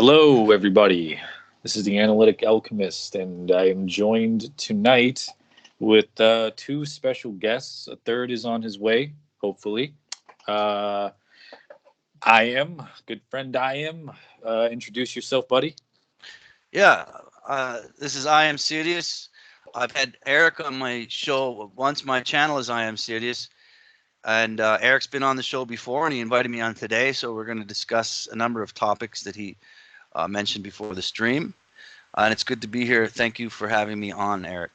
Hello, everybody. This is the Analytic Alchemist, and I am joined tonight with two special guests. A third is on his way, hopefully. Uh, I am, good friend I am. Introduce yourself, buddy. Yeah, this is I Am Serious. I've had Eric on my show once. My channel is I Am Serious, and Eric's been on the show before, and he invited me on today. So we're going to discuss a number of topics that he mentioned before the stream, and it's good to be here. Thank you for having me on, Eric.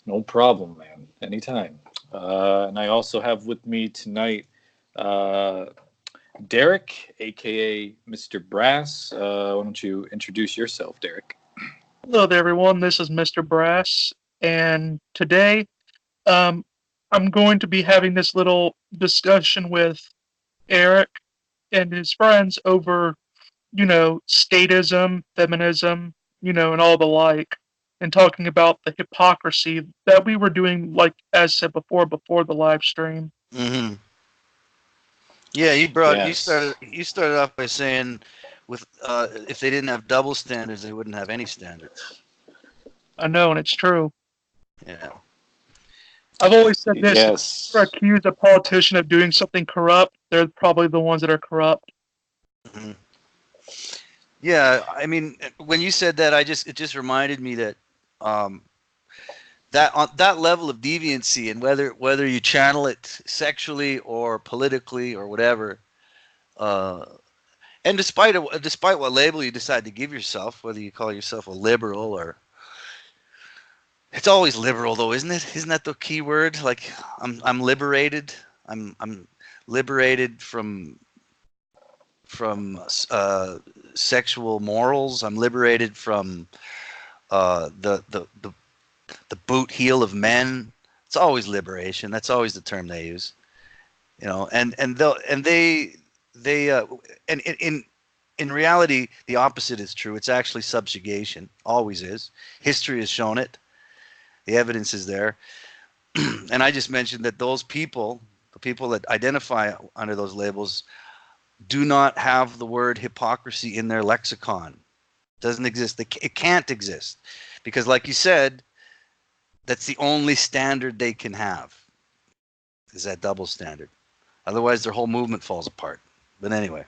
No problem, man. Anytime. And I also have with me tonight uh, Derek, aka Mr. Brass. Why don't you introduce yourself, Derek? Hello there, everyone. This is Mr. Brass, and today um, I'm going to be having this little discussion with Eric and his friends over, statism, feminism, and all the like, and talking about the hypocrisy that we were doing, like as said before the live stream. hmm Yeah, Yes. you started off by saying with if they didn't have double standards, they wouldn't have any standards. I know, and it's true. Yeah. I've always said this: if you Yes. accuse a politician of doing something corrupt, they're probably the ones that are corrupt. hmm Yeah, I mean, when you said that, it just reminded me that um, that on that level of deviancy, and whether you channel it sexually or politically or whatever, uh, and despite what label you decide to give yourself, whether you call yourself a liberal or it's always liberal though, isn't it? Isn't that the key word? Like I'm liberated. I'm liberated from sexual morals. I'm liberated from the boot heel of men. It's always liberation. That's always the term they use. You know, and they'll and they and in reality, the opposite is true. It's actually subjugation. Always is. History has shown it. The evidence is there. And I just mentioned that those people, the people that identify under those labels, do not have the word hypocrisy in their lexicon. Doesn't exist. It can't exist because, like you said, that's the only standard they can have is that double standard. Otherwise, their whole movement falls apart. But anyway.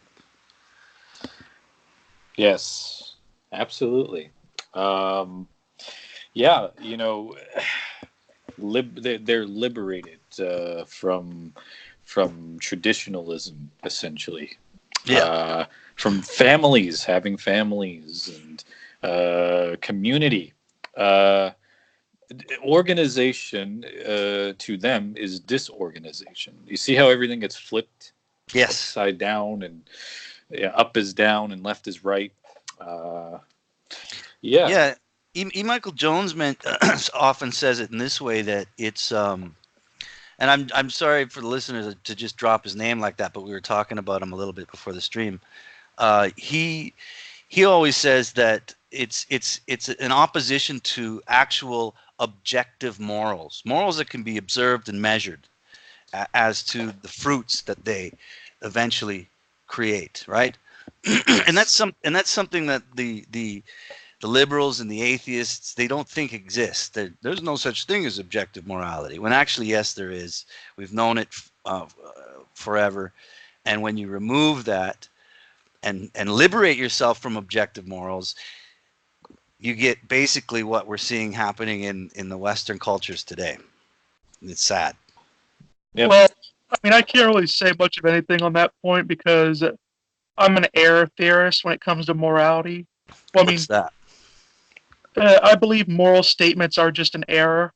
Yes. Absolutely. Um, yeah, they're liberated from traditionalism, essentially, Yeah. uh, from families having families and community. Uh, Organization to them is disorganization. You see how everything gets flipped Yes. upside down, and yeah, up is down and left is right. Uh, yeah. Yeah. Michael Jones often says it in this way that it's and I'm sorry for the listeners to just drop his name like that, but we were talking about him a little bit before the stream. Uh, he he always says that it's an opposition to actual objective morals that can be observed and measured as to the fruits that they eventually create, right? Yes. And that's something that the liberals and the atheists they don't think exists. There's no such thing as objective morality. When actually, yes, there is. We've known it forever. And when you remove that and liberate yourself from objective morals, you get basically what we're seeing happening in the Western cultures today. It's sad. Yep. Well, I mean, I can't really say much of anything on that point because I'm an error theorist when it comes to morality. Well, I What's mean, that? I believe moral statements are just an error.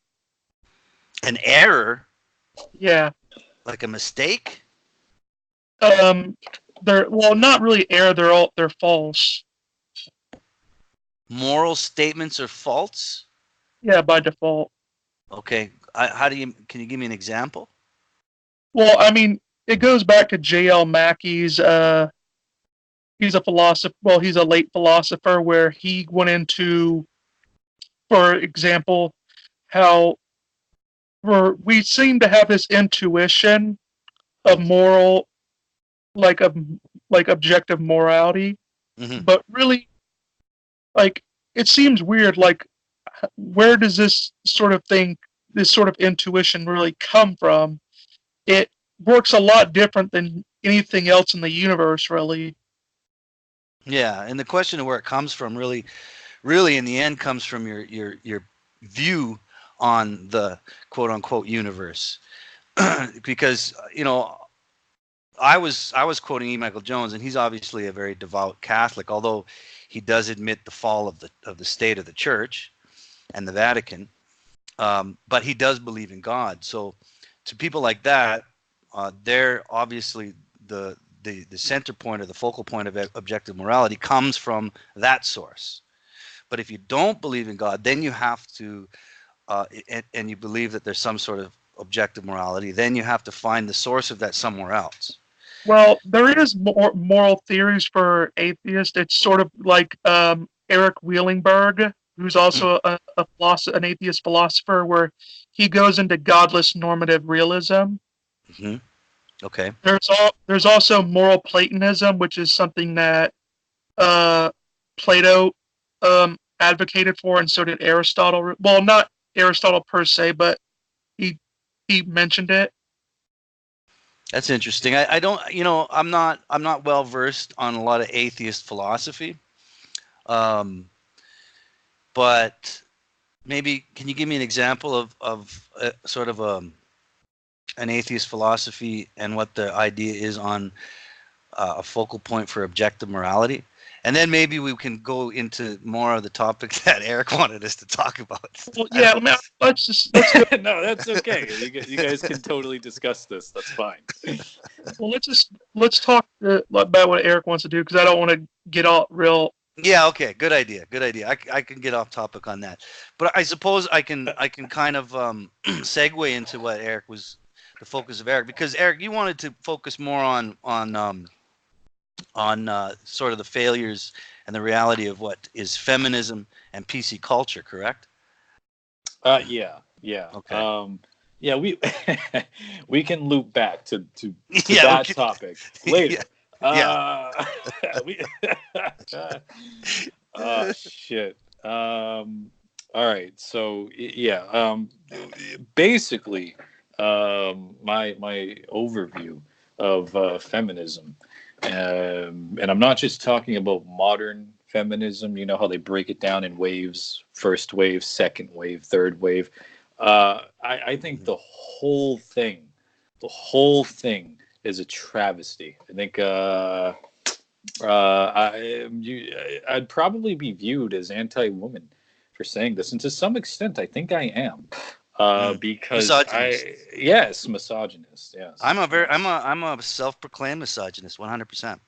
An error, Yeah. like a mistake? Um, they're well, not really error. They're false. Moral statements are false? Yeah, by default. Okay. How do you can you give me an example? Well, I mean, it goes back to J.L. Mackey's. He's a philosopher. Well, he's a late philosopher where he went into, for example, how we seem to have this intuition of moral, like of like objective morality, but really, like, it seems weird. Like, where does this sort of thing, this sort of intuition, really come from? It works a lot different than anything else in the universe, really. Yeah, and the question of where it comes from really in the end comes from your view on the quote unquote universe. Because I was quoting E. Michael Jones, and he's obviously a very devout Catholic, although he does admit the fall of the state of the Church and the Vatican. But he does believe in God. So to people like that, they're obviously the center point or the focal point of objective morality comes from that source. But if you don't believe in God, then you have to, and you believe that there's some sort of objective morality, then you have to find the source of that somewhere else. Well, there is more moral theories for atheists. It's sort of like Eric Wheelingberg, who's also an atheist philosopher, where he goes into godless normative realism. Mm-hmm. Okay. There's also moral Platonism, which is something that Plato advocated for, and so did Aristotle. Well, not Aristotle per se, but he mentioned it. That's interesting. I don't, I'm not well versed on a lot of atheist philosophy. But maybe can you give me an example of sort of an atheist philosophy and what the idea is on a focal point for objective morality? And then maybe we can go into more of the topic that Eric wanted us to talk about. Well, yeah, let's go. No, that's okay. You guys can totally discuss this. That's fine. Well, let's talk about what Eric wants to do, because I don't want to get all real. Yeah. Okay. Good idea. Good idea. I can get off topic on that, but I suppose I can kind of segue into what Eric was the focus of Eric, because Eric, you wanted to focus more on sort of the failures and the reality of what is feminism and PC culture, correct? Yeah. Okay. Yeah, we can loop back to Yeah, that topic later. Yeah. Shit. All right. So yeah. Basically, my overview of feminism, and I'm not just talking about modern feminism. You know how they break it down in waves: first wave, second wave, third wave. I think the whole thing is a travesty. I think I'd probably be viewed as anti-woman for saying this, and to some extent, I think I am. Because misogynist. Yes, misogynist. Yes, I'm a self-proclaimed misogynist, 100%.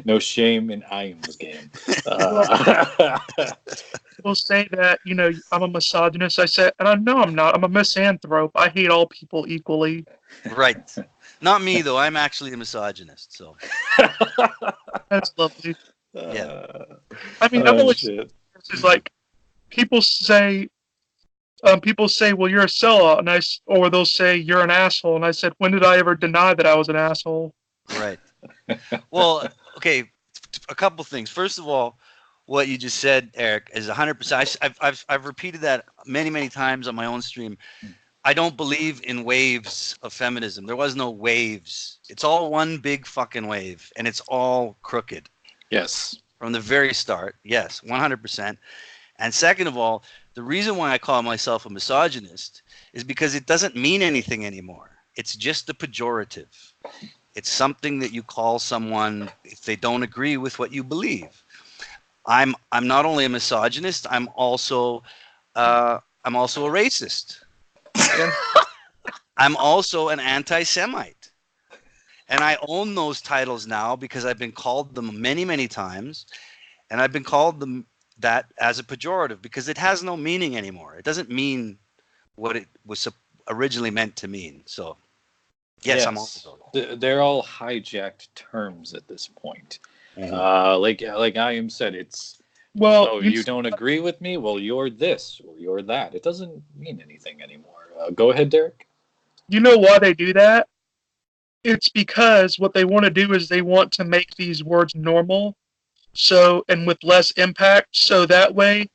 no shame in I am the game. People say that I'm a misogynist. I said, and I know I'm not. I'm a misanthrope. I hate all people equally. Right. Not me though. I'm actually a misogynist. So that's lovely. Yeah. I mean, I've always is like people say, well, you're a sellout, and or they'll say you're an asshole, and I said, when did I ever deny that I was an asshole? Right. Well, okay. A couple things. First of all, what you just said, Eric, is 100%. I've repeated that many times on my own stream. I don't believe in waves of feminism. There was no waves. It's all one big fucking wave, and it's all crooked. Yes. From the very start. Yes, 100%. And second of all, the reason why I call myself a misogynist is because it doesn't mean anything anymore. It's just a pejorative. It's something that you call someone if they don't agree with what you believe. I'm not only a misogynist, I'm also a racist. I'm also an anti-Semite. And I own those titles now because I've been called them many times, and I've been called them that as a pejorative because it has no meaning anymore. It doesn't mean what it was originally meant to mean. So yes. I'm also they're all hijacked terms at this point. Mm-hmm. Like I am said, it's you don't agree with me, well, you're this or you're that. It doesn't mean anything anymore. Go ahead, Derek. You know why they do that? it's because what they want to do is they want to make these words normal, so and with less impact, so that way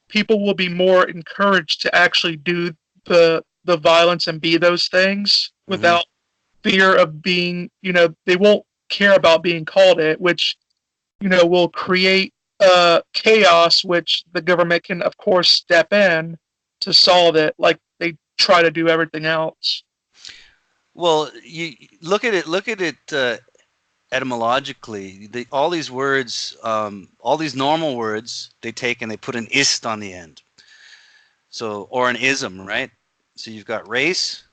people will be more encouraged to actually do the violence and be those things Hmm. without fear of being, they won't care about being called it, which, will create chaos, which the government can, of course, step in to solve it, like they try to do everything else. Well, you look at it etymologically. All these words, all these normal words, they take and they put an ist on the end. So, or an ism, right? So you've got race,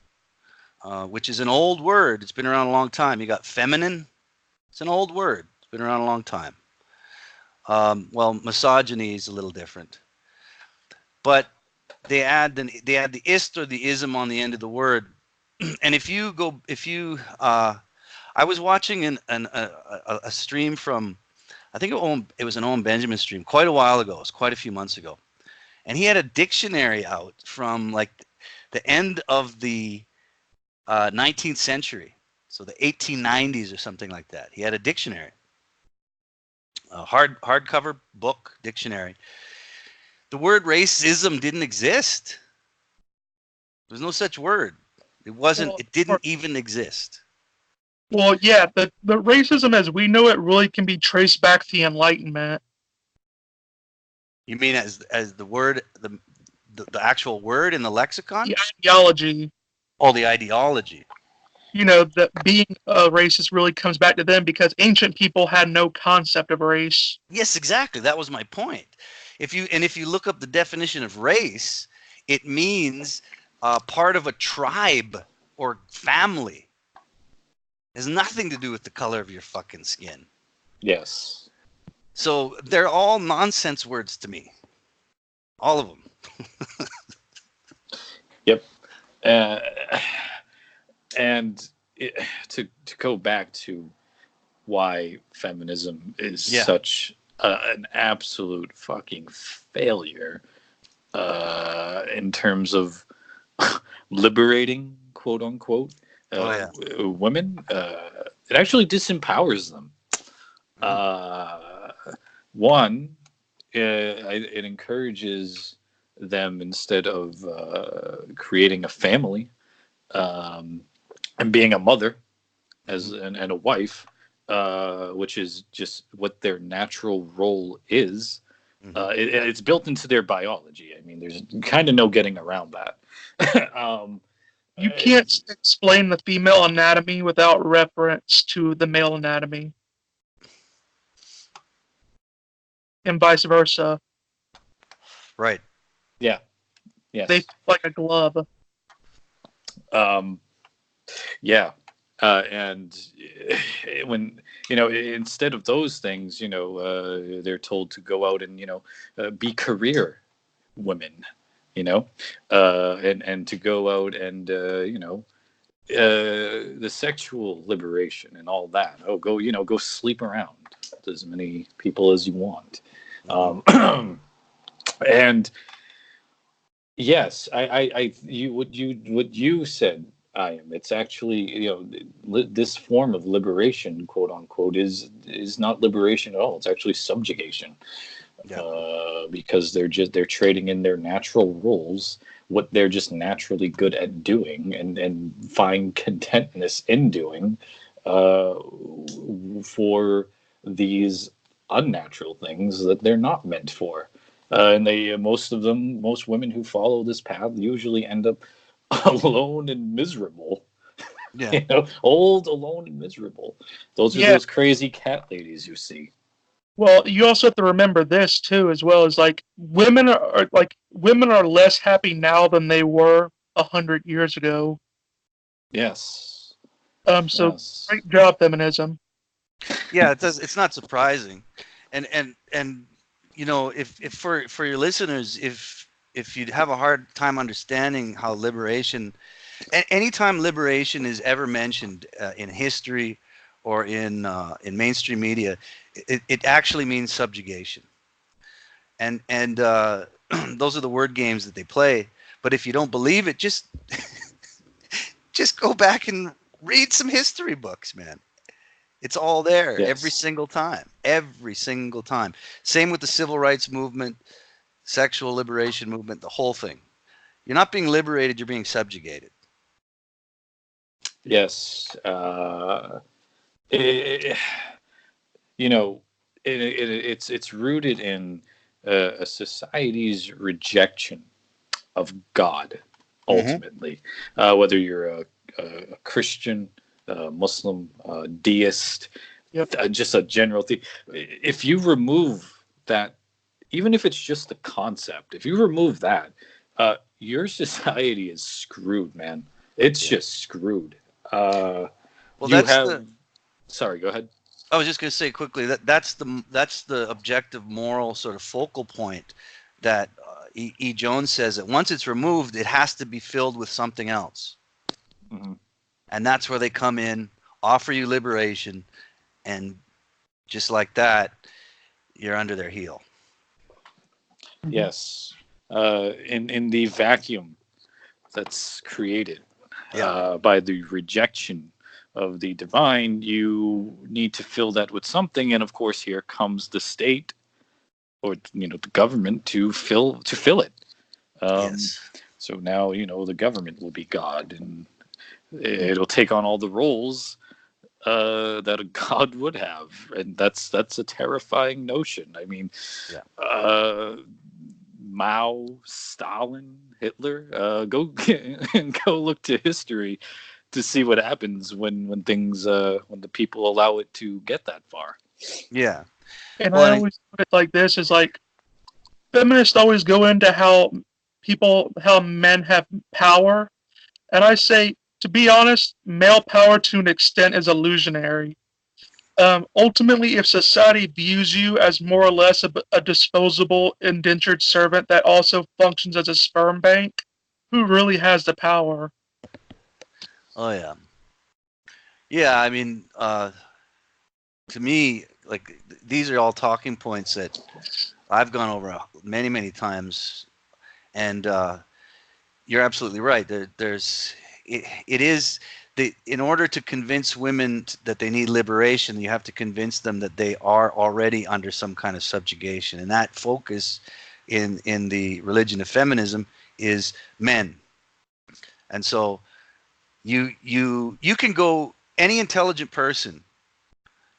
which is an old word. It's been around a long time. You got feminine. It's an old word. It's been around a long time. Well, misogyny is a little different, but they add the ist or the ism on the end of the word. And if you I was watching a stream from, I think it was an Owen Benjamin stream quite a while ago. It was quite a few months ago, and he had a dictionary out from like the end of the 19th century, so the 1890s or something like that. He had a dictionary, a hardcover book dictionary. The word racism didn't exist. There's no such word. It wasn't. Well, It didn't even exist. well, yeah, the racism as we know it really can be traced back to the Enlightenment. You mean as the word the actual word in the lexicon? The ideology, Oh, the ideology. that being a racist really comes back to them because ancient people had no concept of race. Yes, exactly. That was my point. If you look up the definition of race, it means part of a tribe or family. It has nothing to do with the color of your fucking skin. Yes. So they're all nonsense words to me. All of them. Yep. Uh, and to go back to why feminism is Yeah. such an absolute fucking failure in terms of liberating, quote unquote, Oh yeah. women. It actually disempowers them. Uh, One, it encourages them instead of creating a family um, and being a mother and a wife, which is just what their natural role is. Mm-hmm. It's built into their biology. I mean, there's kind of no getting around that. You can't explain the female anatomy without reference to the male anatomy, and vice versa. Right. Yeah. They Yes. fit like a glove. Um, yeah. And when instead of those things, they're told to go out and be career women, and to go out and the sexual liberation and all that. Oh, go sleep around with as many people as you want. Mm-hmm. And yes, you what you said, I am. It's actually this form of liberation, quote unquote, is not liberation at all. It's actually subjugation, Yeah. because they're trading in their natural roles, what they're just naturally good at doing, and find contentness in doing, uh, for these unnatural things that they're not meant for. And most women who follow this path usually end up alone and miserable. Yeah. Old, alone, and miserable. Those are Yeah. those crazy cat ladies you see. Well, you also have to remember this too, as well as like women are less happy now than they were 100 years ago. Yes. So Yes. great job, feminism. Yeah, it does. It's not surprising, and if for your listeners, if you'd have a hard time understanding how liberation, anytime liberation is ever mentioned in history or in mainstream media, it actually means subjugation, and those are the word games that they play. But if you don't believe it, just go back and Read some history books, man. It's all there every Yes. single time. Every single time. Same with the civil rights movement, sexual liberation movement, the whole thing. You're not being liberated, you're being subjugated. Yes. It, you know, it's rooted in a society's rejection of God, Mm-hmm. ultimately. Whether you're a Christian, Muslim, deist, Yep. just a general thing. If you remove that, even if it's just the concept, if you remove that, your society is screwed, man. It's Yeah. just screwed. Uh, Well, you that's have. the. Sorry, go ahead. I was just going to say quickly that that's the objective moral sort of focal point that E. Jones says that once it's removed, it has to be filled with something else, Hmm. and that's where they come in, offer you liberation, and just like that, you're under their heel. Mhm. Yes. In the vacuum that's created Yeah. by the rejection of the divine, you need to fill that with something, and of course, here comes the state or the government to fill it. Um, Yes. so now the government will be God, and it'll take on all the roles that a god would have, and that's a terrifying notion. I mean, Yeah. uh, Mao, Stalin, Hitler. Go go look to history to see what happens when things when the people allow it to get that far. Yeah. And Well, I and always put it like this: is like feminists always go into how men have power, and I say, to be honest, male power to an extent is illusionary. Ultimately, if society views you as more or less a disposable, indentured servant that also functions as a sperm bank, who really has the power? oh yeah, yeah. I mean, to me, like these are all talking points that I've gone over many, many times, and you're absolutely right. It is in order to convince women that they need liberation, you have to convince them that they are already under some kind of subjugation, and that focus in the religion of feminism is men. And so you can go, any intelligent person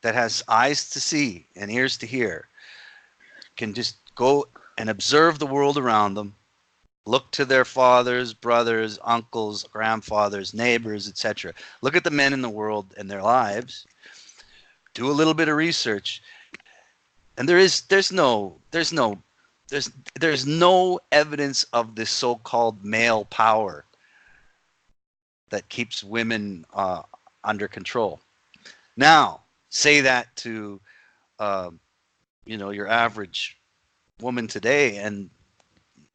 that has eyes to see and ears to hear can just go and observe the world around them, look to their fathers, brothers, uncles, grandfathers, neighbors, etc. Look at the men in the world and their lives, do a little bit of research, and there's no evidence of this so-called male power that keeps women under control. Now, say that to your average woman today, and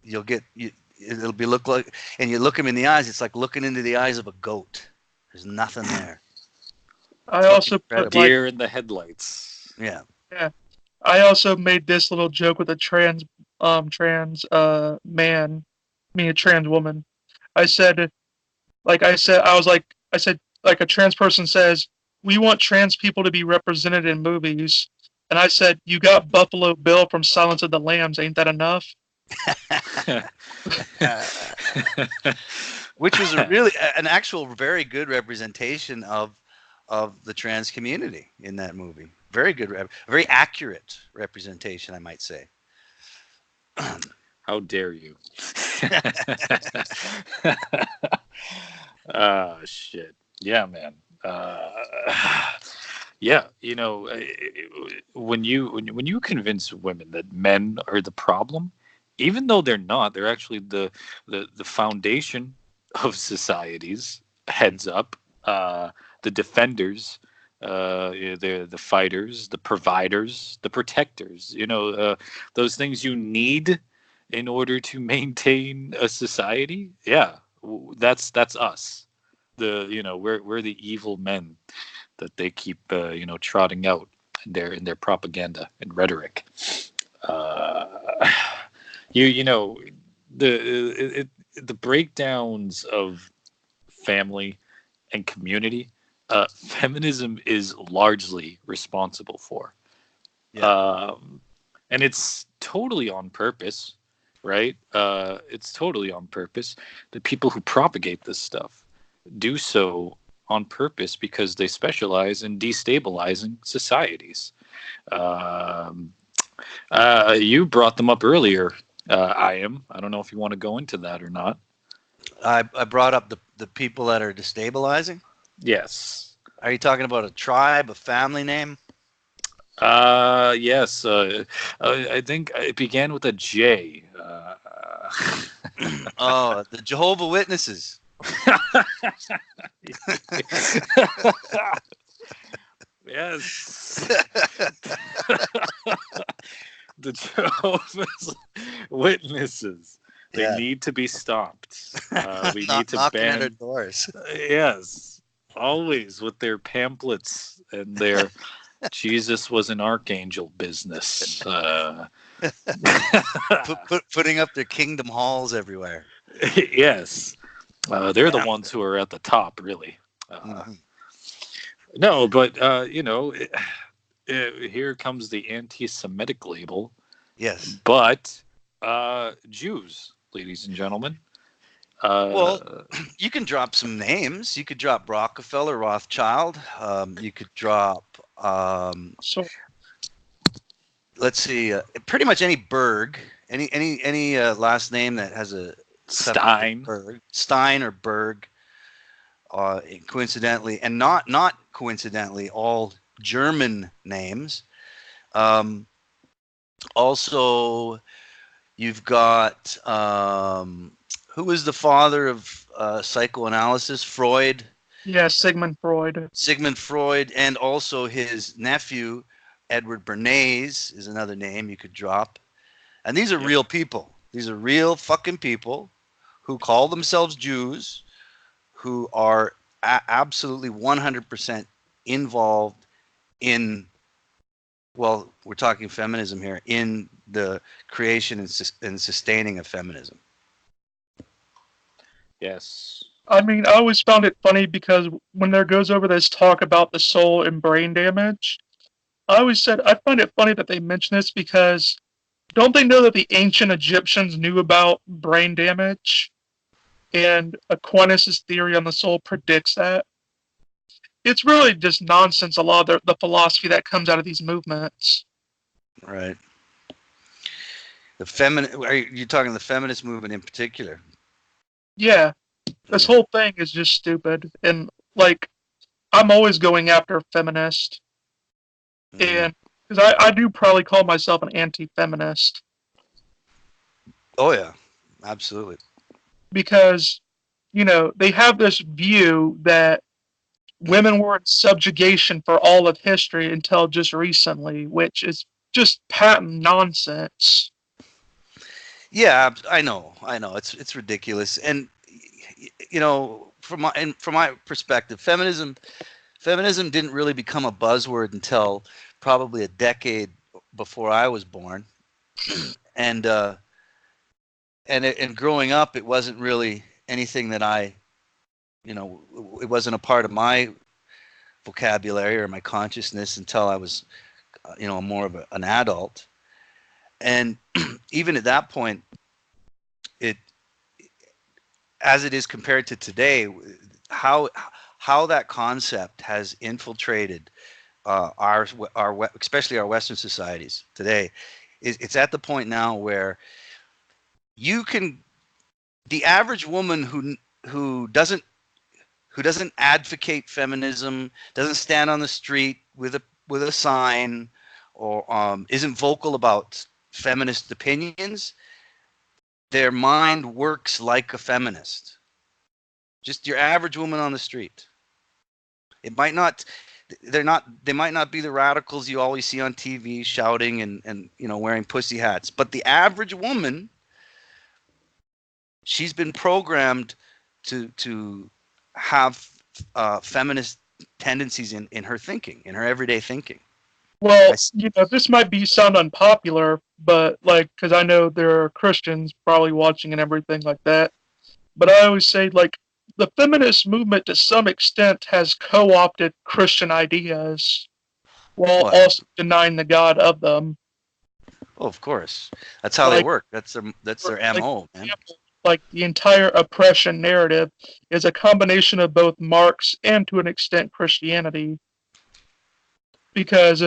you'll get it'll be look like, and you look them in the eyes, it's like looking into the eyes of a goat. There's nothing there. I It's fucking also put incredible. like, Deer in the headlights. Yeah. yeah, I also made this little joke with a trans man, I mean a trans woman. I said, I said, like a trans person says, we want trans people to be represented in movies. And I said, you got Buffalo Bill from Silence of the Lambs. Ain't that enough? Which was a really an actual very good representation of the trans community in that movie. Very good, very accurate representation, I might say. How dare you? Ah, shit. Yeah, man. Uh, yeah, when you convince women that men are the problem, even though they're not, they're actually the foundation of societies. Heads up, the defenders, the fighters, the providers, the protectors. Those things you need in order to maintain a society. Yeah, that's us. We're the evil men that they keep trotting out in their propaganda and rhetoric. Uh, you know the breakdowns of family and community. feminism is largely responsible for. Yeah. And it's totally on purpose, right? It's totally on purpose. The people who propagate this stuff do so on purpose because they specialize in destabilizing societies. Um, you brought them up earlier. I don't know if you want to go into that or not. I brought up the people that are destabilizing. Yes. Are you talking about a tribe, a family name? Yes. I think it began with a J. Oh, the Jehovah Witnesses. Yes. The Jehovah's Witnesses. They Yeah. need to be stopped. We need Not to knocking at our ban. doors. Yes. Always with their pamphlets and their Jesus was an archangel business. Putting up their kingdom halls everywhere. Yes. They're the Yeah. ones who are at the top, really. Mhm. No, but here comes the anti-Semitic label. Yes. But Jews, ladies and gentlemen. Well, you can drop some names. You could drop Rockefeller, Rothschild. You could drop, So let's see, pretty much any Berg, any last name that has a suffix of Stein. Berg, Stein or Berg. Coincidentally, and not coincidentally, all German names. Also, you've got who was the father of psychoanalysis? Freud, yeah, Sigmund Freud. Sigmund Freud, and also his nephew, Edward Bernays, is another name you could drop. And these are Yep. real people. These are real fucking people who call themselves Jews, who are absolutely 100% involved in, well, we're talking feminism here, in the creation and sustaining of feminism. Yes. I mean, I always found it funny because when there goes over this talk about the soul and brain damage, I always said I find it funny that they mention this because don't they know that the ancient Egyptians knew about brain damage? And Aquinas' theory on the soul predicts that. It's really just nonsense, a lot of the philosophy that comes out of these movements. Right. Are you talking the feminist movement in particular? Yeah, this Yeah. whole thing is just stupid. And, like, I'm always going after feminist. And because I do probably call myself an anti-feminist. Oh yeah, absolutely. Because, they have this view that women were in subjugation for all of history until just recently, which is just patent nonsense. Yeah, I know. It's ridiculous, and from my perspective, feminism didn't really become a buzzword until probably a decade before I was born, and growing up, it wasn't really anything that it wasn't a part of my vocabulary or my consciousness until I was, more of an adult. And even at that point, it, as it is compared to today, how that concept has infiltrated our especially our Western societies today, it's at the point now where the average woman who doesn't advocate feminism, doesn't stand on the street with a sign, or isn't vocal about feminist opinions, their mind works like a feminist. Just your average woman on the street. It might not. They might not be the radicals you always see on TV shouting and wearing pussy hats, but the average woman, she's been programmed to have feminist tendencies in her thinking, in her everyday thinking. Well, this might sound unpopular, but because I know there are Christians probably watching and everything like that. But I always say, the feminist movement to some extent has co-opted Christian ideas while Well, also denying the God of them. oh, of course. That's how they Like, work. That's their like, MO, for man. example, like the entire oppression narrative is a combination of both Marx and, to an extent, Christianity, because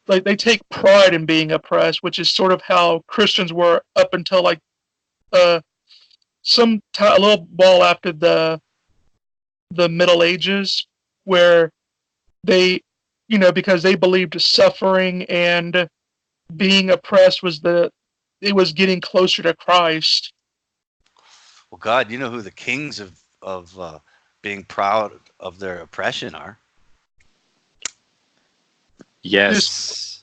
like they take pride in being oppressed, which is sort of how Christians were up until like uh a little while after the Middle Ages, where they, because they believed suffering and being oppressed it was getting closer to Christ. Well, God, you know who the kings of being proud of their oppression are? This Yes.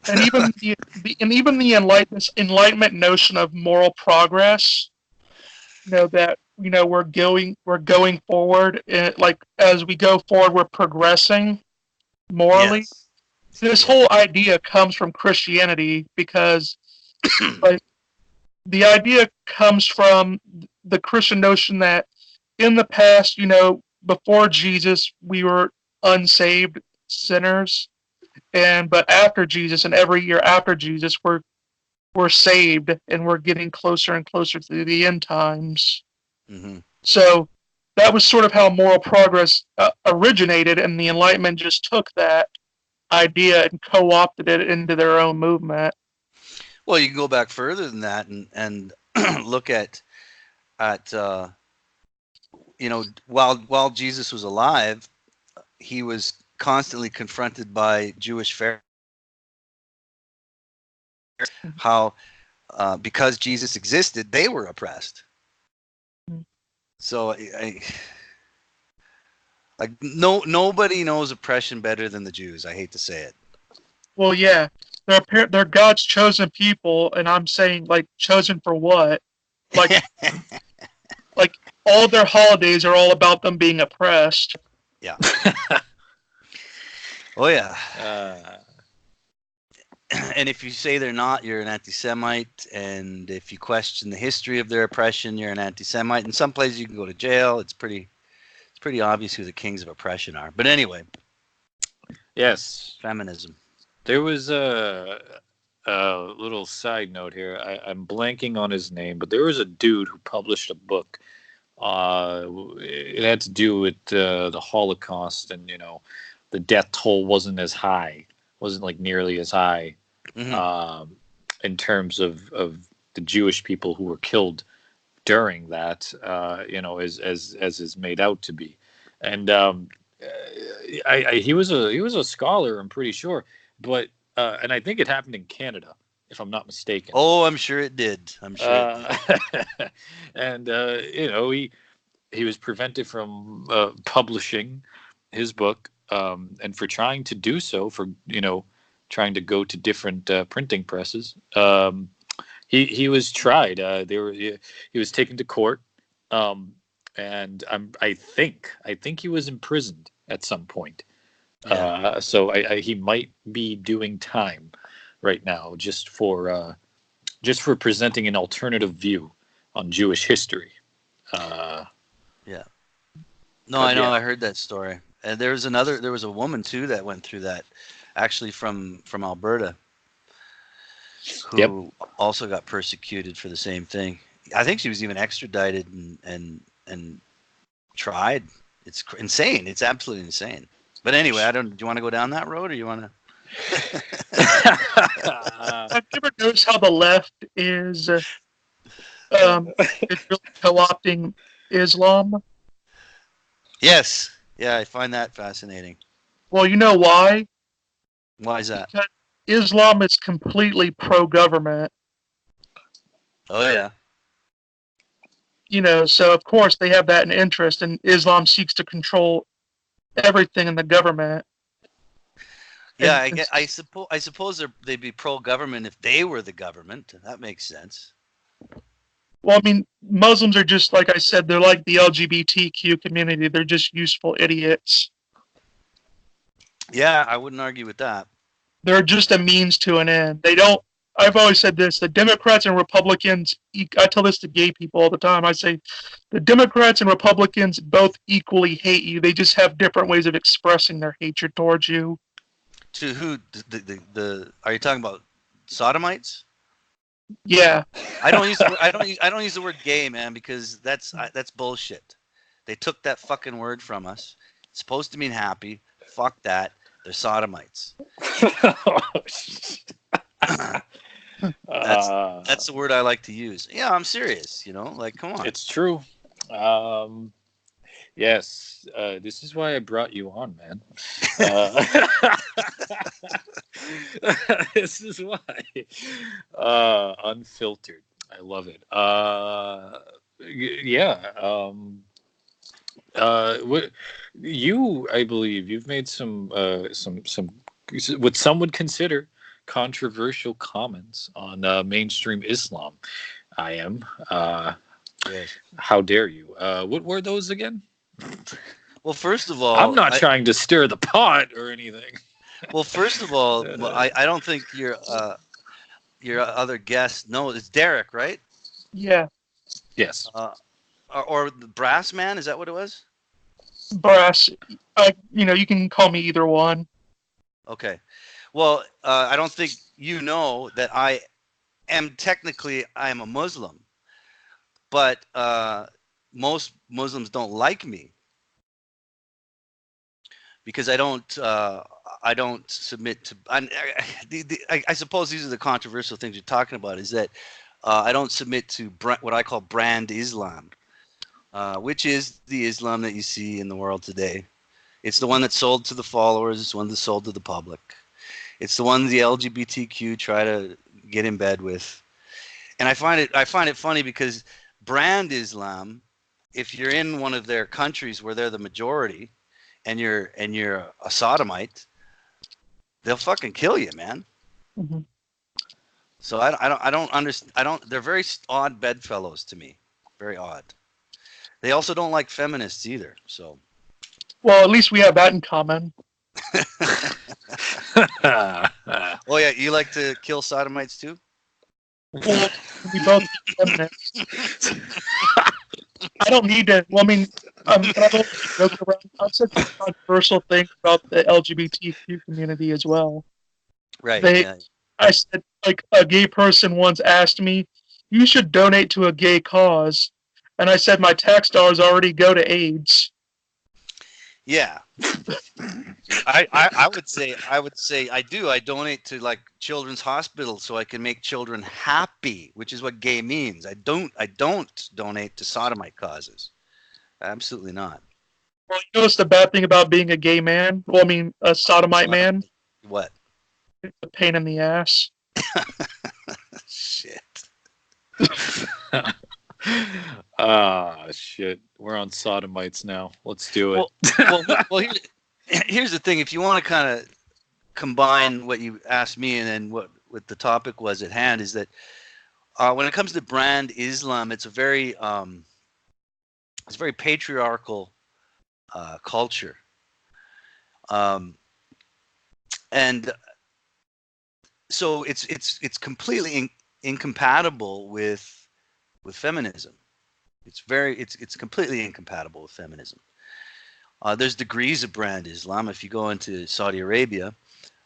and even the enlightenment notion of moral progress, that we're going forward, like as we go forward we're progressing morally. Yes. This Yeah. whole idea comes from Christianity, because like the idea comes from the Christian notion that in the past, before Jesus, we were unsaved sinners, but after Jesus and every year after Jesus, we're saved, and we're getting closer and closer to the end times. hmm So that was sort of how moral progress originated, and the Enlightenment just took that idea and co-opted it into their own movement. Well, you can go back further than that and look at while Jesus was alive, he was constantly confronted by Jewish Pharisees. How because Jesus existed, they were oppressed. So like nobody knows oppression better than the Jews. I hate to say it. Well, yeah, they're God's chosen people, and I'm saying, like, chosen for what? Like, like all their holidays are all about them being oppressed. Yeah. Oh yeah. Uh, And if you say they're not, you're an anti-Semite. And if you question the history of their oppression, you're an anti-Semite. In some places, you can go to jail. It's pretty obvious who the kings of oppression are. But anyway, yes. feminism. There was a little side note here. I'm blanking on his name, but there was a dude who published a book. It had to do with the Holocaust, and the death toll wasn't like nearly as high, hmm um, in terms of the Jewish people who were killed during that, as is made out to be. And he was a scholar, I'm pretty sure, but and I think it happened in Canada, if I'm not mistaken. Oh, I'm sure it did. I'm sure it did. Uh, and he was prevented from publishing his book, and for trying to do so, for trying to go to different printing presses. He was tried. He was taken to court, um, and I think he was imprisoned at some point. Yeah. So he might be doing time right now, just for presenting an alternative view on Jewish history. Uh, Yeah. No, but I know. yeah, I heard that story. And there was a woman too that went through that, actually from Alberta, yep. who also got persecuted for the same thing. I think she was even extradited and tried. It's insane. It's absolutely insane. But anyway, do you want to go down that road, or you want to? Have you ever noticed how the left is is really co-opting Islam? Yes. Yeah, I find that fascinating. Well, you know why? Why is that? Because Islam is completely pro-government. Oh yeah. So of course they have that in interest, and Islam seeks to control everything in the government. Yeah, And I suppose they'd be pro-government if they were the government. That makes sense. well, I mean, Muslims are just, like I said, they're like the LGBTQ community. They're just useful idiots. Yeah, I wouldn't argue with that. They're just a means to an end. They don't I've always said this: the Democrats and Republicans. I tell this to gay people all the time. I say, the Democrats and Republicans both equally hate you. They just have different ways of expressing their hatred towards you. To who? The Are you talking about sodomites? Yeah. I don't use the word, I don't use the word gay, man, because that's bullshit. They took that fucking word from us. It's supposed to mean happy. Fuck that. They're sodomites. That's the word I like to use. Yeah, I'm serious. Like, come on. It's true. Yes, this is why I brought you on, man. This is why. Unfiltered. I love it. Yeah. What I believe you've made some what some would consider controversial comments on mainstream Islam. I am. Yes. How dare you? What were those again? Well, first of all, I'm not trying to stir the pot or anything. Well, first of all, I don't think your other guest. No, it's Derek, right? Yeah. Yes. Or the Brass Man. Is that what it was? Brass. You can call me either one. Okay. Well, I don't think you know that I am a Muslim, but most Muslims don't like me because I don't submit to. I suppose these are the controversial things you're talking about. Is that I don't submit to what I call brand Islam, which is the Islam that you see in the world today. It's the one that's sold to the followers. It's the one that's sold to the public. It's the one the LGBTQ try to get in bed with. And I find it funny because brand Islam, if you're in one of their countries where they're the majority, and you're a sodomite, they'll fucking kill you, man. Mm-hmm. So I don't understand. They're very odd bedfellows to me. Very odd. They also don't like feminists either. So. Well, at least we have that in common. Oh yeah, you like to kill sodomites too? Well, we both feminists. I don't need to. Well, I mean, I don't joke around. I've said some controversial things about the LGBTQ community as well. Right. I said, like, a gay person once asked me, "You should donate to a gay cause," and I said, "My tax dollars already go to AIDS." Yeah. I would say I do. I donate to like children's hospitals so I can make children happy, which is what gay means. I don't donate to sodomite causes. Absolutely not. Well, you know what's the bad thing about being a gay man? Well, I mean, a sodomite man? What? It's a pain in the ass. Shit. Shit. We're on sodomites now. Let's do it. Well, here's the thing. If you want to kind of combine what you asked me and then what the topic was at hand, is that when it comes to brand Islam, it's a very patriarchal culture, and so it's completely incompatible with feminism. It's completely incompatible with feminism. There's degrees of brand Islam. If you go into Saudi Arabia,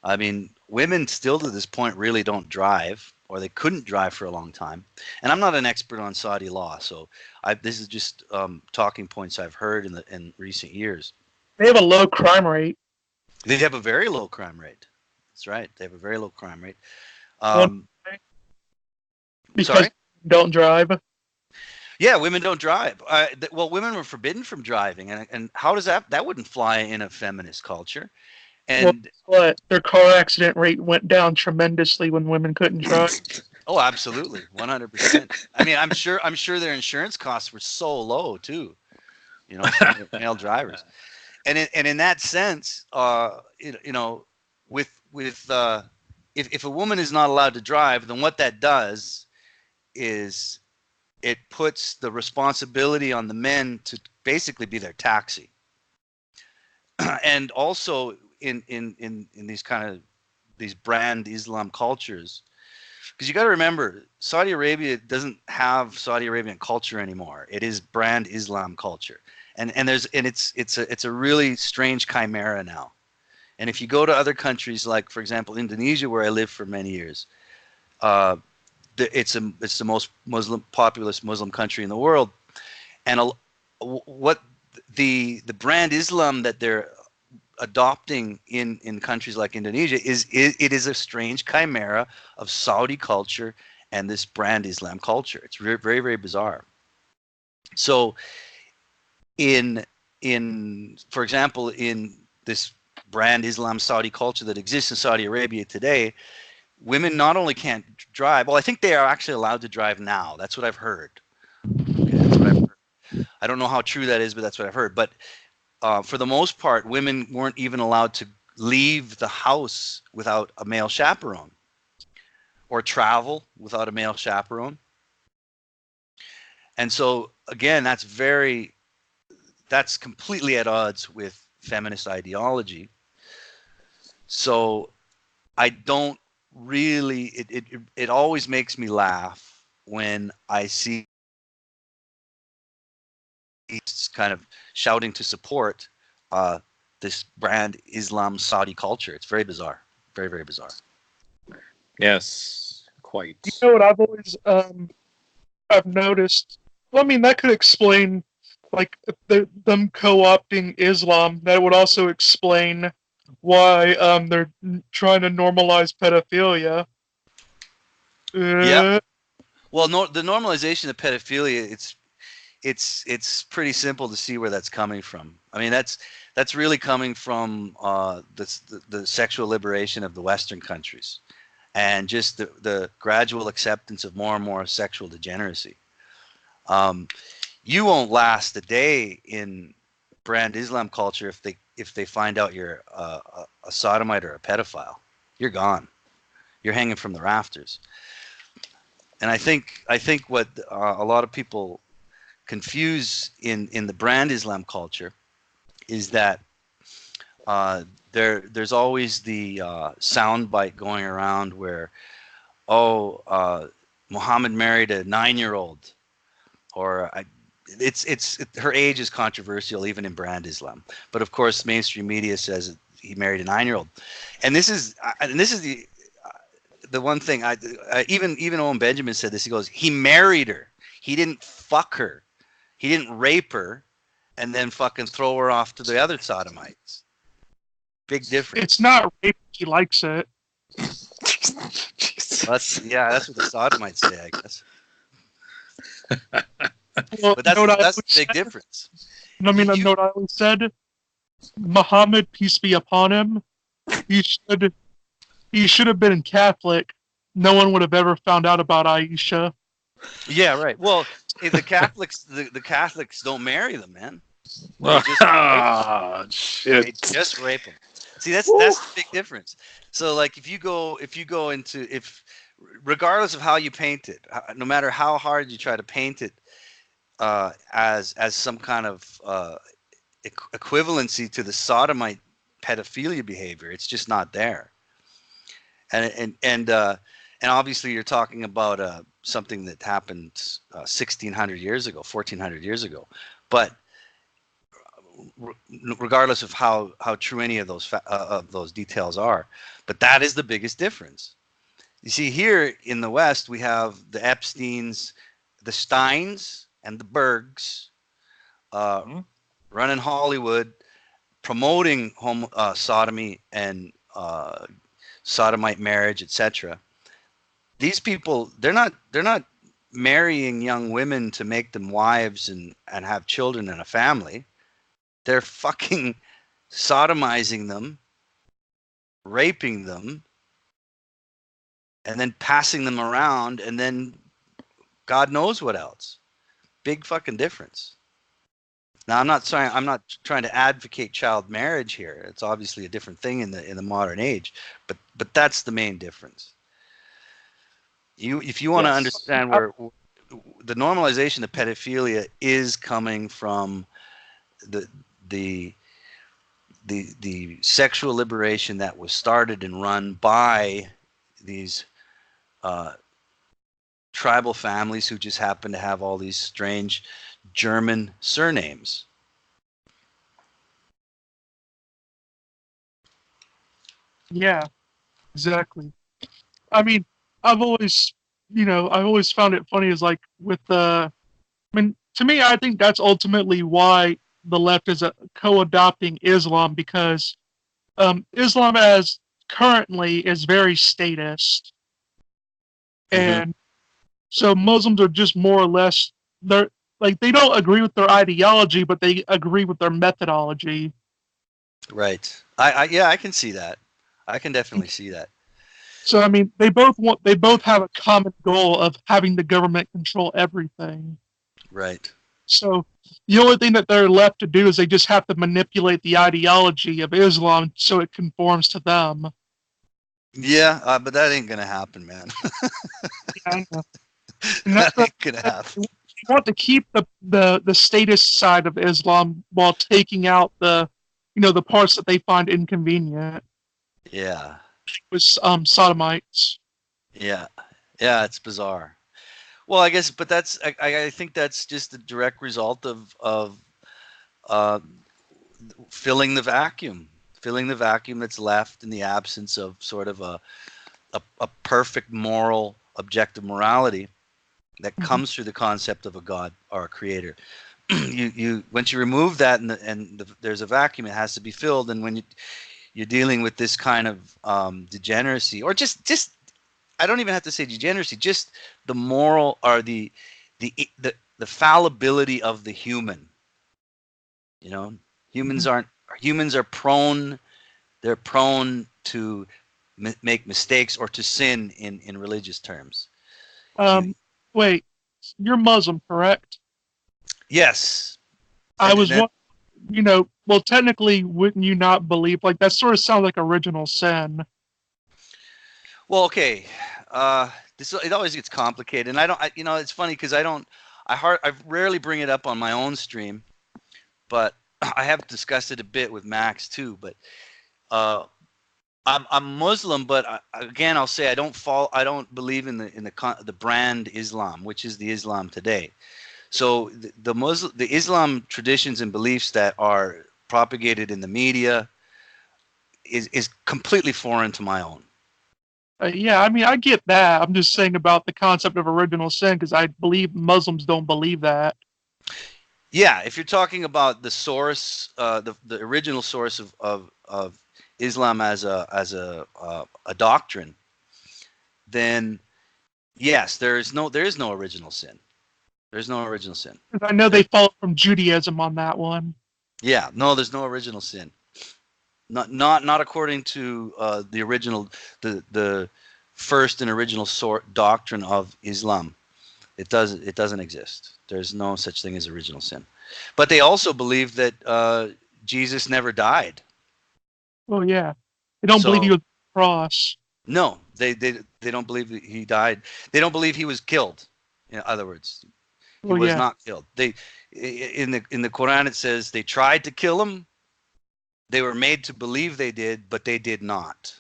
I mean, women still to this point really don't drive, or they couldn't drive for a long time. And I'm not an expert on Saudi law, so this is just talking points I've heard in recent years. They have a low crime rate. They have a very low crime rate. That's right. They have a very low crime rate. Because sorry? Don't drive. Yeah, women don't drive. Well, women were forbidden from driving, and how does that wouldn't fly in a feminist culture? And but their car accident rate went down tremendously when women couldn't drive. Oh, absolutely, 100%. I mean, I'm sure their insurance costs were so low too, for male drivers. And in that sense, if a woman is not allowed to drive, then what that does is it puts the responsibility on the men to basically be their taxi. And also in these brand Islam cultures, because you got to remember, Saudi Arabia doesn't have Saudi Arabian culture anymore. It is brand Islam culture, and it's a really strange chimera now. And if you go to other countries, like for example Indonesia, where I lived for many years, uh, it's the most populous Muslim country in the world, and what the brand Islam that they're adopting in countries like Indonesia it is a strange chimera of Saudi culture and this brand Islam culture. It's very, very, very bizarre. So for example, in this brand Islam Saudi culture that exists in Saudi Arabia today, women not only can't drive, well, I think they are actually allowed to drive now. That's what I've heard. Okay, that's what I've heard. I don't know how true that is, but that's what I've heard. But for the most part, women weren't even allowed to leave the house without a male chaperone or travel without a male chaperone. And so, again, that's completely at odds with feminist ideology. So I don't really, it always makes me laugh when I see he's kind of shouting to support this brand Islam Saudi culture. It's very bizarre. Very, very bizarre. Yes, quite. You know what I've always I've noticed? Well, I mean, that could explain, like, them co-opting Islam. That would also explain why they're trying to normalize pedophilia. Yeah. Well, the normalization of pedophilia, it's pretty simple to see where that's coming from. I mean, that's really coming from the sexual liberation of the Western countries, and just the gradual acceptance of more and more sexual degeneracy. You won't last a day in brand Islam culture if they find out you're a sodomite or a pedophile. You're gone. You're hanging from the rafters. And I think what a lot of people confuse in the brand Islam culture is that there's always the sound bite going around where, Muhammad married a 9-year-old, or her age is controversial even in brand Islam, but of course mainstream media says he married a 9-year-old, and this is the one thing even Owen Benjamin said this. He goes, he married her, he didn't fuck her, he didn't rape her and then fucking throw her off to the other sodomites. Big difference. It's not rape. He likes it. That's what the sodomites say, I guess. Well, But that's the big difference. I mean, you know what I always said? Muhammad, peace be upon him, he should have been Catholic. No one would have ever found out about Aisha. Yeah, right. Well, the Catholics don't marry them, man. They just rape them. See, that's the big difference. So, like, if you go into, regardless of how you paint it, no matter how hard you try to paint it as some kind of equivalency to the sodomite pedophilia behavior, it's just not there. And obviously you're talking about something that happened 1600 years ago, 1400 years ago, but regardless of how true any of those details are, but that is the biggest difference. You see, here in the West, we have the Epsteins, the Steins, and the Bergs running Hollywood, promoting sodomy and sodomite marriage, etc. These people, they're not marrying young women to make them wives and have children and a family. They're fucking sodomizing them, raping them, and then passing them around, and then God knows what else. Big fucking difference. Now, I'm not trying to advocate child marriage here. It's obviously a different thing in the modern age, but that's the main difference. If you want to understand where the normalization of pedophilia is coming from, the sexual liberation that was started and run by these tribal families who just happen to have all these strange German surnames. Yeah, exactly. I mean, I've always, I've always found it funny is like with the, I mean, to me, I think that's ultimately why the left is co-adopting Islam because Islam as currently is very statist, Hmm. and so Muslims are just more or less they're like they don't agree with their ideology, but they agree with their methodology. Right. Yeah, I can see that. I can definitely see that. So I mean, they both have a common goal of having the government control everything. Right. So the only thing that they're left to do is they just have to manipulate the ideology of Islam so it conforms to them. Yeah, but that ain't gonna happen, man. Yeah, I know. And That that's ain't gonna happen. they want to keep the statist side of Islam while taking out the parts that they find inconvenient Yeah. with sodomites. Yeah. Yeah, it's bizarre. Well, I guess, but I think that's just a direct result of uh, filling the vacuum that's left in the absence of sort of a perfect moral, objective morality that Mhm. comes through the concept of a God or a creator. You once you remove that there's a vacuum, it has to be filled. And when you're dealing with this kind of degeneracy, or just I don't even have to say degeneracy, just the moral or the the fallibility of the human. You know, humans Mhm. aren't humans are prone. They're prone to make mistakes or to sin in religious terms. You Um, Wait, you're Muslim, correct? yes, I and was that well, technically, wouldn't you not believe like that sort of sounds like original sin? well, okay. This it always gets complicated, and I don't. It's funny because I rarely bring it up on my own stream, but I have discussed it a bit with Max too. But uh, I'm Muslim, but again, I'll say I don't believe in the brand Islam, which is the Islam today. So the Islam traditions and beliefs that are propagated in the media is completely foreign to my own. Yeah, I mean, I get that. I'm just saying about the concept of original sin because I believe Muslims don't believe that. Yeah, if you're talking about the source, the original source of Islam as a doctrine, then yes, there is no original sin. There's no original sin. 'Cause I know There, they follow from Judaism on that one. yeah, no, there's no original sin. Not according to the original the first and original doctrine of Islam. It doesn't exist. There's no such thing as original sin. But they also believe that Jesus never died. Oh yeah, they don't believe he So was on the cross. no, they don't believe that he died. They don't believe he was killed. In other words, he Oh was yeah, not killed. In the Quran it says they tried to kill him. They were made to believe they did, but they did not.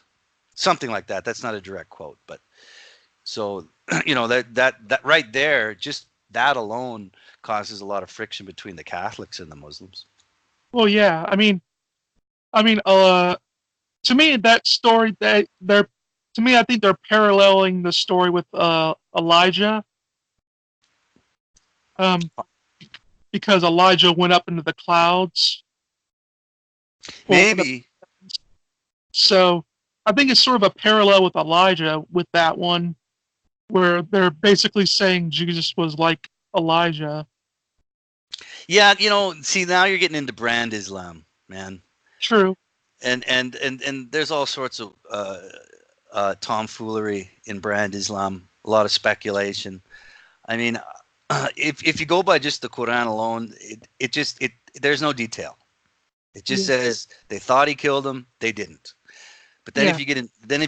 Something like that. That's not a direct quote, but so that right there, just that alone causes a lot of friction between the Catholics and the Muslims. well yeah. To me that story that they're to me I think they're paralleling the story with Elijah. Um, because Elijah went up into the clouds. Well, Maybe. so I think it's sort of a parallel with Elijah with that one, where they're basically saying Jesus was like Elijah. Yeah, see, now you're getting into brand Islam, man. True. And there's all sorts of tomfoolery in brand Islam, a lot of speculation. I mean, if you go by just the Quran alone, it there's no detail. It just Yeah. says they thought he killed him, they didn't. But then Yeah. if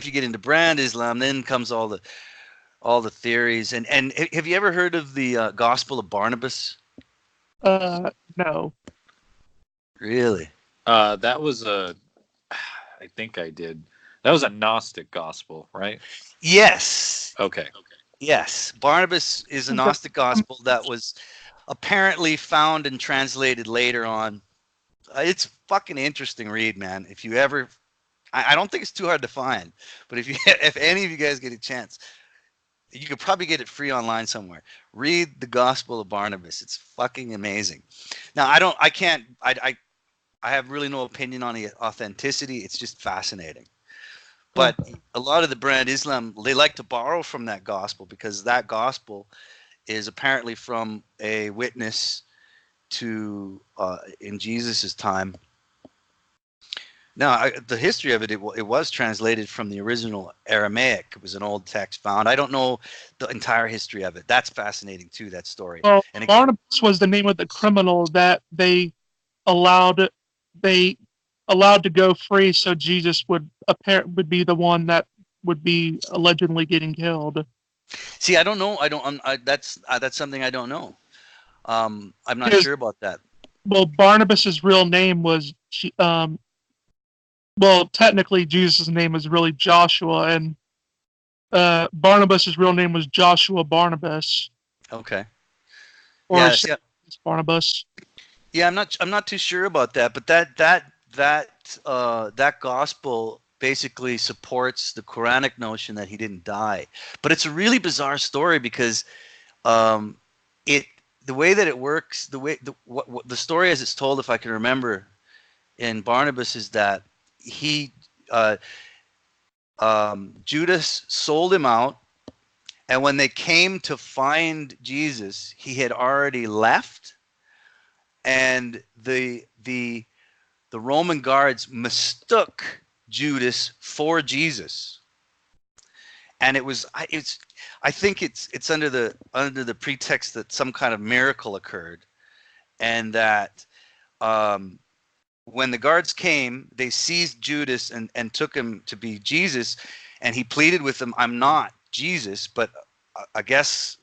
you get into brand Islam, then comes all the theories. And have you ever heard of the Gospel of Barnabas? No. Really? That was a. I think I did. That was a Gnostic gospel, right? Yes. Okay. Yes, Barnabas is a Gnostic gospel that was apparently found and translated later on. It's fucking interesting read, man. If you ever, I don't think it's too hard to find, but if you, if any of you guys get a chance, you could probably get it free online somewhere. Read the Gospel of Barnabas. It's fucking amazing. Now, I have really no opinion on the authenticity. It's just fascinating. But a lot of the brand Islam, they like to borrow from that gospel because that gospel is apparently from a witness to in Jesus's time. Now, the history of it, it was translated from the original Aramaic. It was an old text found. I don't know the entire history of it. That's fascinating too, that story. Well, And it, Barnabas was the name of the criminal that allowed they allowed to go free, so Jesus would be the one that would be allegedly getting killed. see, I don't know. I don't. That's something I don't know. I'm not Because, sure about that. well, Barnabas's real name was well, technically Jesus' name is really Joshua, and Barnabas's real name was Joshua Barnabas, Okay. or Yeah. See, Barnabas. yeah. I'm not too sure about that. But that gospel basically supports the Quranic notion that he didn't die. But it's a really bizarre story because it the way that it works, the story as it's told, if I can remember, in Barnabas is that he Judas sold him out, and when they came to find Jesus, he had already left, and the Roman guards mistook Judas for Jesus, and I think it's under the pretext that some kind of miracle occurred, and that when the guards came, they seized Judas and took him to be Jesus, and he pleaded with them, "I'm not Jesus," but I guess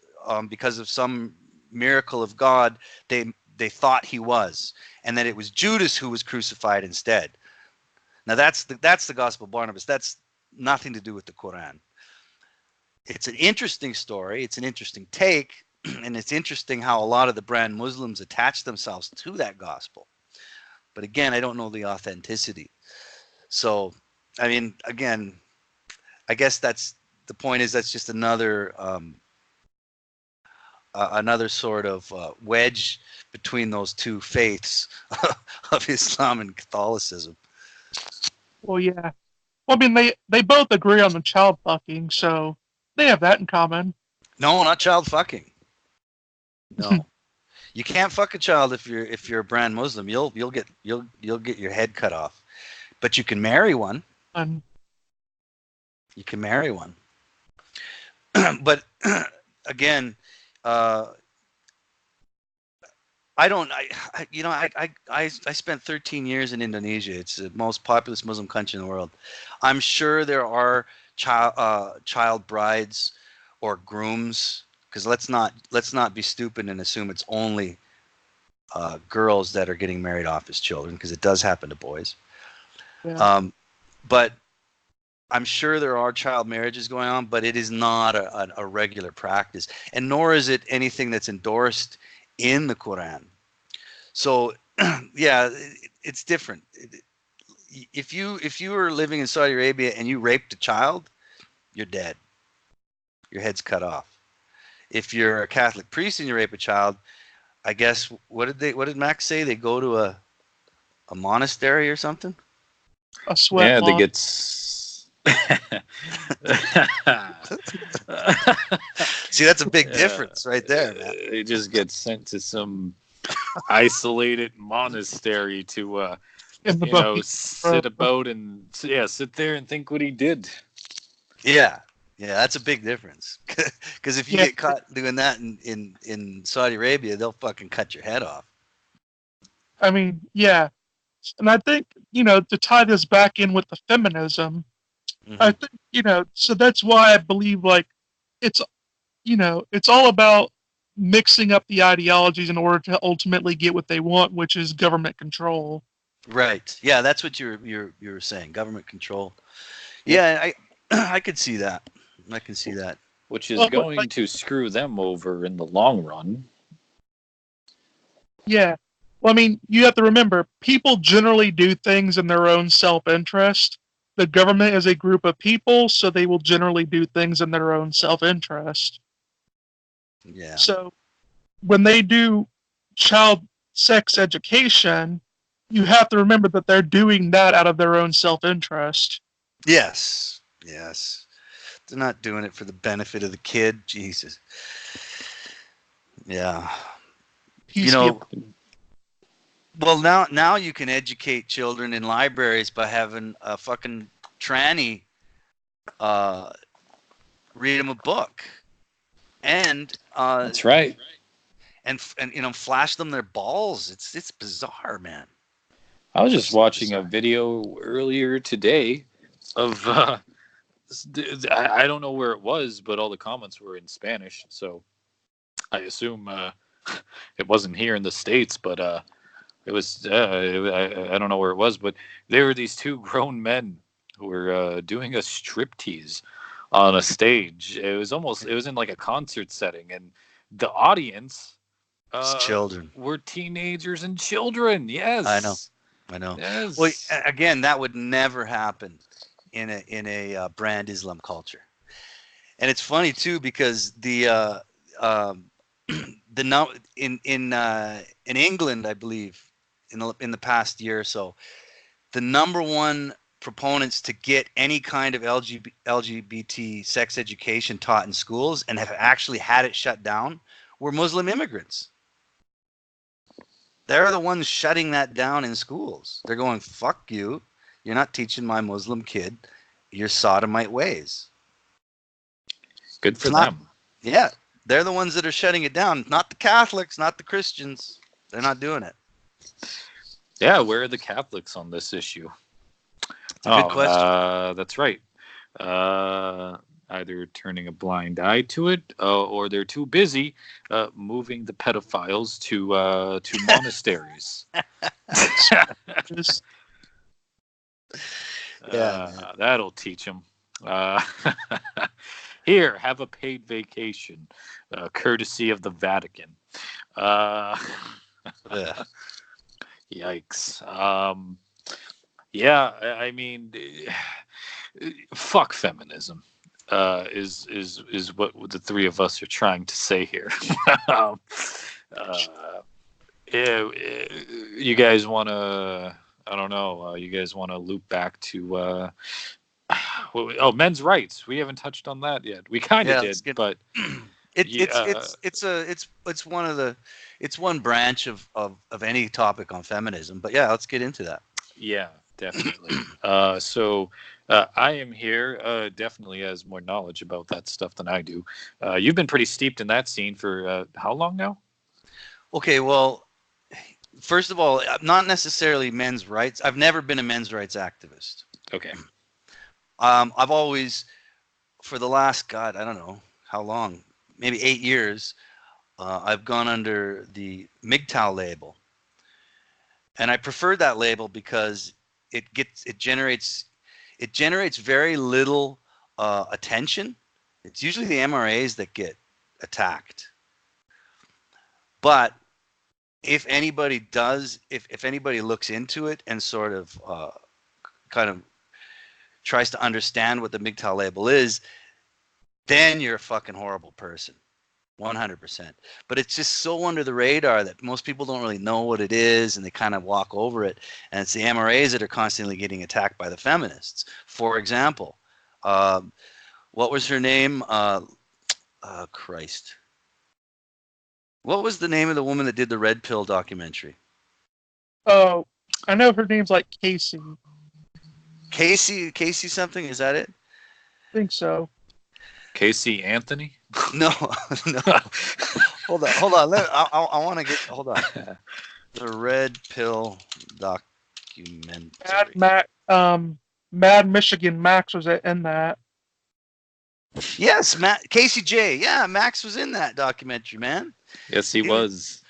because of some miracle of God, they thought he was, and that it was Judas who was crucified instead. Now that's the Gospel of Barnabas. That's nothing to do with the Quran. It's an interesting story. It's an interesting take, and it's interesting how a lot of the brand Muslims attach themselves to that gospel. But again, I don't know the authenticity. So, I mean, again, I guess that's the point. Is that's just another another sort of wedge between those two faiths of Islam and Catholicism. Well, yeah. Well, I mean, they both agree on the child fucking, so they have that in common. No, not child fucking. No. You can't fuck a child if you're a brand Muslim. You'll get your head cut off. But you can marry one. You can marry one. But again, I spent 13 years in Indonesia. It's the most populous Muslim country in the world. I'm sure there are child brides or grooms, because let's not be stupid and assume it's only girls that are getting married off as children, because it does happen to boys. Yeah. But I'm sure there are child marriages going on, but it is not a regular practice, and nor is it anything that's endorsed in the Quran. So, yeah, it's different. If you were living in Saudi Arabia and you raped a child, you're dead. Your head's cut off. If you're a Catholic priest and you rape a child, I guess what did Max say? They go to a monastery or something? A sweat Yeah, they lodge. get. See, that's a big difference right there, man. They just get sent to some isolated monastery to, sit about and sit there and think what he did. Yeah, that's a big difference. Because if you get caught doing that in Saudi Arabia, they'll fucking cut your head off. I mean, yeah. And I think, to tie this back in with the feminism, I think, so that's why I believe, like, it's all about mixing up the ideologies in order to ultimately get what they want, which is government control. Right. Yeah, that's what you're saying. Government control. Yeah, I could see that. I can see that. which is Well, but, going to screw them over in the long run. yeah. Well, I mean, you have to remember, people generally do things in their own self-interest. The government is a group of people, so they will generally do things in their own self-interest. Yeah. So when they do child sex education, you have to remember that they're doing that out of their own self-interest. Yes. Yes. They're not doing it for the benefit of the kid. Jesus. Yeah. You Peace be know, upon. well now you can educate children in libraries by having a fucking tranny read them a book and That's right. and you know, flash them their balls. It's bizarre, man. I was just Absolutely watching a bizarre. video earlier today of I don't know where it was, but all the comments were in Spanish, so I assume it wasn't here in the States, but it was. I don't know where it was, but there were these two grown men who were doing a striptease on a stage. It was in like a concert setting, and the audience It's children. were teenagers and children. I know. Yes, I know. Well, yes. again, that would never happen in a brand Islam culture. And it's funny too because the no in England, I believe, in the past year or so, the number one proponents to get any kind of LGBT sex education taught in schools and have actually had it shut down were Muslim immigrants. They're the ones shutting that down in schools. They're going, fuck you. You're not teaching my Muslim kid your sodomite ways. Good for It's not, them. yeah. They're the ones that are shutting it down. Not the Catholics, not the Christians. They're not doing it. Yeah, where are the Catholics on this issue? It's a good question. That's right. Either turning a blind eye to it, or they're too busy moving the pedophiles to monasteries. Just, Yeah. That'll teach them. Here, have a paid vacation, courtesy of the Vatican. Uh, Yeah. Yikes. Yeah, I mean, fuck feminism. Is what the three of us are trying to say here. um, yeah, you guys want to? I don't know. You guys want to loop back to? Oh, men's rights. We haven't touched on that yet. We kind of Yeah, did, let's get but yeah, it's one of the it's one branch of any topic on feminism. But yeah, let's get into that. yeah, definitely. So I am here. Definitely has more knowledge about that stuff than I do. You've been pretty steeped in that scene for how long now? Okay, well, first of all, not necessarily men's rights. I've never been a men's rights activist. Okay. I've always, for the last, God, I don't know how long, maybe 8 years, I've gone under the MGTOW label, and I prefer that label because it generates very little attention. It's usually the MRAs that get attacked, but if anybody does, if anybody looks into it and sort of kind of tries to understand what the MGTOW label is, then you're a fucking horrible person. 100%. But it's just so under the radar that most people don't really know what it is and they kind of walk over it. And it's the MRAs that are constantly getting attacked by the feminists. For example, what was her name? Christ. What was the name of the woman that did the Red Pill documentary? oh, I know her name's like Casey. Casey something? Is that it? I think so. Casey Anthony. No, no. Hold on. I want to get. Hold on. The Red Pill documentary. Mad Michigan Max was in that. Yes, Casey J. Yeah, Max was in that documentary, man. Yes, he was.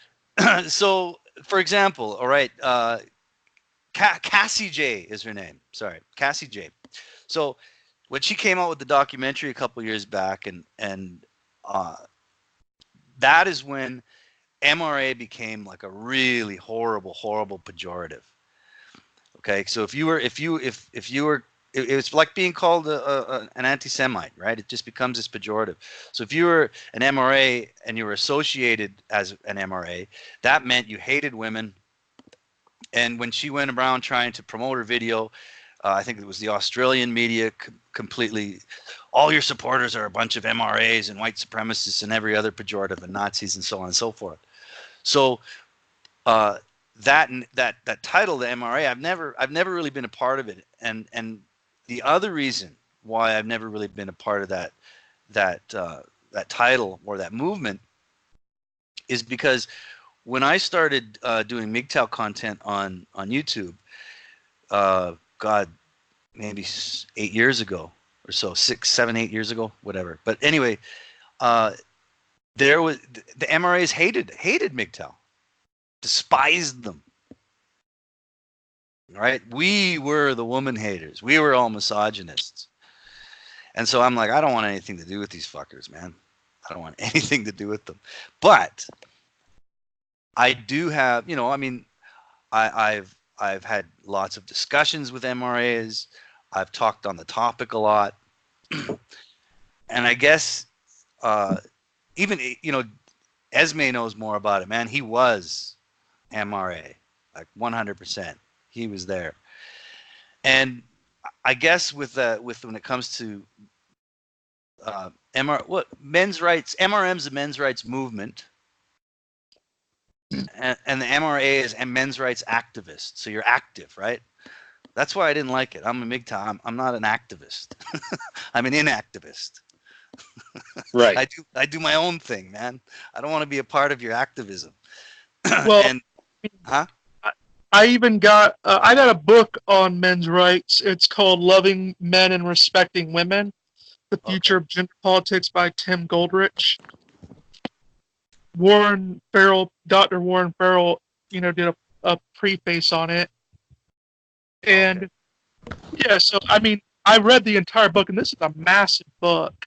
So, for example, all right, Cassie J is her name. Sorry, Cassie J. So when she came out with the documentary a couple years back, and uh, that is when MRA became like a really horrible pejorative. Okay, so if you were it's like being called an anti-Semite, right? It just becomes this pejorative. So if you were an MRA and you were associated as an MRA, that meant you hated women. And when she went around trying to promote her video, I think it was the Australian media completely, all your supporters are a bunch of MRAs and white supremacists and every other pejorative and Nazis and so on and so forth. So that title, the MRA, I've never really been a part of it, and the other reason why I've never really been a part of that title or that movement is because when I started doing MGTOW content on YouTube, God, maybe 8 years ago or so, 6, 7, 8 years ago, whatever. But anyway, there was the MRAs hated MGTOW, despised them. Right? We were the woman haters. We were all misogynists. And so I'm like, I don't want anything to do with these fuckers, man. I don't want anything to do with them. But I do have, I mean, I've had lots of discussions with MRAs. I've talked on the topic a lot. And I guess even, Esme knows more about it, man. He was MRA, like 100%. He was there. And I guess with when it comes to men's rights, MRM's the men's rights movement. And the MRA is a men's rights activist. So you're active, right? That's why I didn't like it. I'm a MGTOW. I'm not an activist. I'm an inactivist. Right. I do my own thing, man. I don't want to be a part of your activism. Well, and, huh? I even got I got a book on men's rights. It's called Loving Men and Respecting Women: The Future of Gender Politics by Tim Goldrich. Dr. Warren Farrell, did a preface on it. And yeah, so I mean, I read the entire book, and this is a massive book.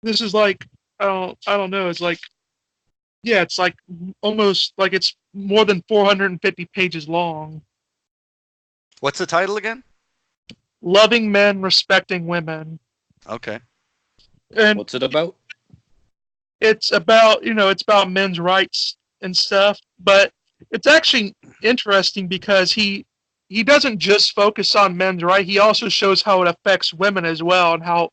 This is like, I don't know, it's like, yeah, it's like almost like it's more than 450 pages long. What's the title again? Loving Men, Respecting Women. Okay. And what's it about? It's about, it's about men's rights and stuff, but it's actually interesting because he doesn't just focus on men's rights. He also shows how it affects women as well, and how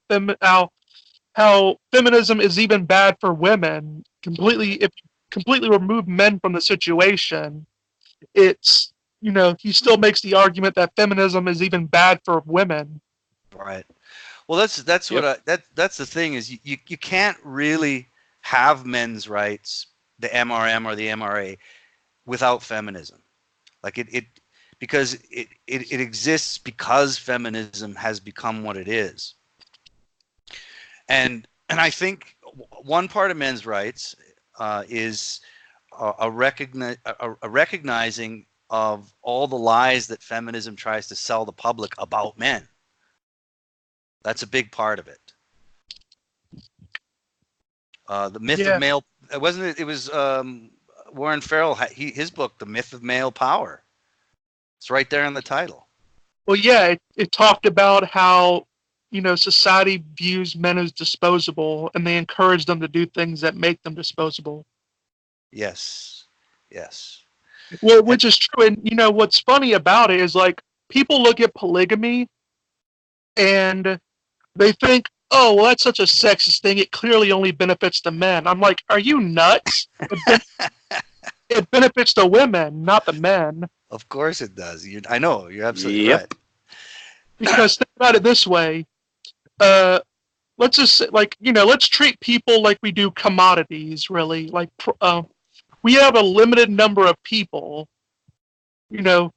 feminism is even bad for women. If you completely remove men from the situation, it's, he still makes the argument that feminism is even bad for women. Right. Well, that's what that's the thing is you can't really have men's rights, the MRM or the MRA, without feminism. Like because it exists because feminism has become what it is. And I think one part of men's rights is a recognizing of all the lies that feminism tries to sell the public about men. That's a big part of it. The myth of male, wasn't it? It was Warren Farrell. His book, The Myth of Male Power. It's right there in the title. Well, yeah, it talked about how, society views men as disposable, and they encourage them to do things that make them disposable. Yes. Well, which is true. And, what's funny about it is, like, people look at polygamy and they think, oh, well, that's such a sexist thing. It clearly only benefits the men. I'm like, are you nuts? It benefits the women, not the men. Of course it does. I know. You're absolutely right. Because think about it this way. Let's just say, like, let's treat people like we do commodities, really. Like, we have a limited number of people, and,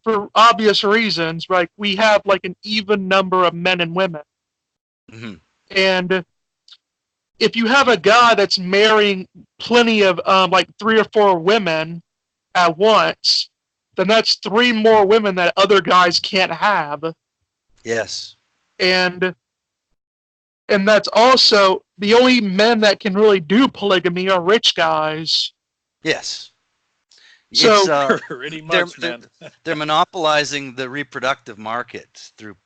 for obvious reasons, right? We have, like, an even number of men and women. Mm-hmm. And if you have a guy that's marrying plenty of, like, 3 or 4 women at once, then that's 3 more women that other guys can't have. Yes. and that's also the only men that can really do polygamy are rich guys. Yes. So It's Pretty they're much, man. they're monopolizing the reproductive market through